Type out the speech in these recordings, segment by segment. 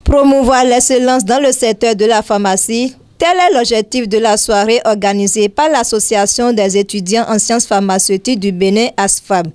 Promouvoir l'excellence dans le secteur de la pharmacie, tel est l'objectif de la soirée organisée par l'Association des étudiants en sciences pharmaceutiques du Bénin, ASFAB.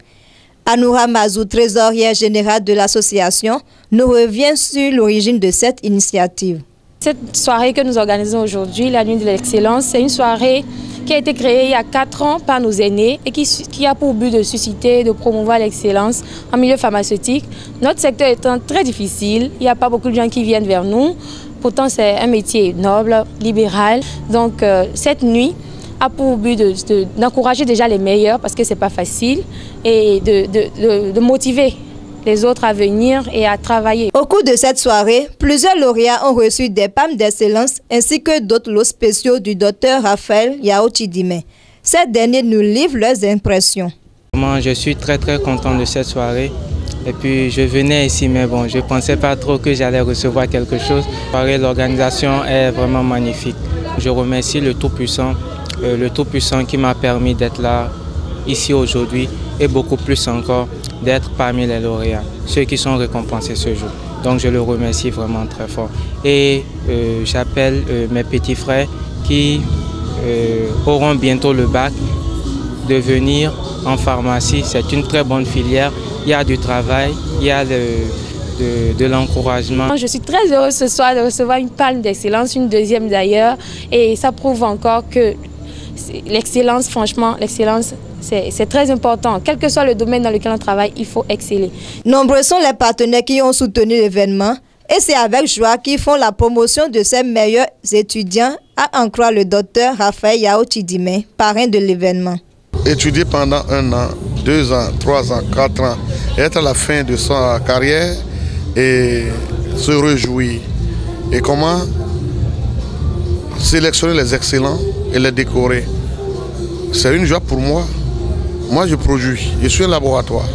Anoura Mazou, trésorière générale de l'association, nous revient sur l'origine de cette initiative. Cette soirée que nous organisons aujourd'hui, la Nuit de l'Excellence, c'est une soirée qui a été créée il y a 4 ans par nos aînés et qui a pour but de susciter, de promouvoir l'excellence en milieu pharmaceutique. Notre secteur étant très difficile, il n'y a pas beaucoup de gens qui viennent vers nous. Pourtant, c'est un métier noble, libéral. Donc, cette nuit a pour but d'encourager déjà les meilleurs, parce que ce n'est pas facile, et de motiver les autres à venir et à travailler. Au cours de cette soirée, plusieurs lauréats ont reçu des palmes d'excellence ainsi que d'autres lots spéciaux du docteur Raphaël Yao Chidimé. Ces derniers nous livrent leurs impressions. Je suis très content de cette soirée. Et puis je venais ici, mais bon, je ne pensais pas trop que j'allais recevoir quelque chose. L'organisation est vraiment magnifique. Je remercie le Tout-Puissant qui m'a permis d'être là, ici aujourd'hui, et beaucoup plus encore d'être parmi les lauréats, ceux qui sont récompensés ce jour. Donc je le remercie vraiment très fort. Et j'appelle mes petits frères qui auront bientôt le bac de venir en pharmacie. C'est une très bonne filière. Il y a du travail, il y a de l'encouragement. Je suis très heureuse ce soir de recevoir une palme d'excellence, une deuxième d'ailleurs. Et ça prouve encore que l'excellence, franchement, l'excellence, c'est très important. Quel que soit le domaine dans lequel on travaille, il faut exceller. Nombreux sont les partenaires qui ont soutenu l'événement et c'est avec joie qu'ils font la promotion de ces meilleurs étudiants, à en croire le docteur Raphaël Yao Chidimé, parrain de l'événement. Étudier pendant 1 an, 2 ans, 3 ans, 4 ans, être à la fin de sa carrière et se réjouir. Et comment sélectionner les excellents et les décorer. C'est une joie pour moi. Moi, je produis, je suis un laboratoire.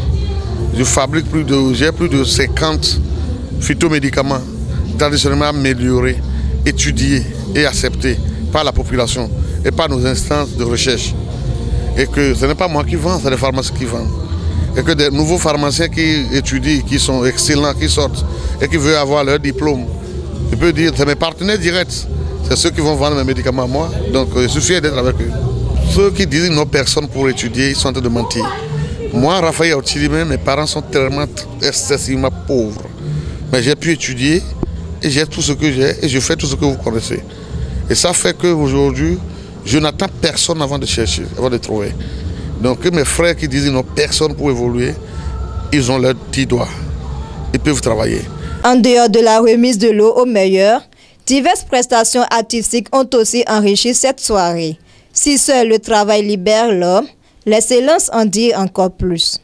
Je fabrique j'ai plus de 50 phytomédicaments traditionnellement améliorés, étudiés et acceptés par la population et par nos instances de recherche. Et que ce n'est pas moi qui vends, c'est les pharmaciens qui vendent. Et que des nouveaux pharmaciens qui étudient, qui sont excellents, qui sortent et qui veulent avoir leur diplôme, je peux dire, c'est mes partenaires directs. C'est ceux qui vont vendre mes médicaments à moi. Donc je suis fier d'être avec eux. Ceux qui disent nos personnes pour étudier, ils sont en train de mentir. Moi, Raphaël Yao Chidimé, mes parents sont tellement excessivement pauvres. Mais j'ai pu étudier et j'ai tout ce que j'ai et je fais tout ce que vous connaissez. Et ça fait qu'aujourd'hui, je n'attends personne avant de chercher, avant de trouver. Donc mes frères qui disent nos personnes pour évoluer, ils ont leurs petits doigts. Ils peuvent travailler. En dehors de la remise de l'eau aux meilleurs, diverses prestations artistiques ont aussi enrichi cette soirée. Si seul le travail libère l'homme, l'excellence en dit encore plus.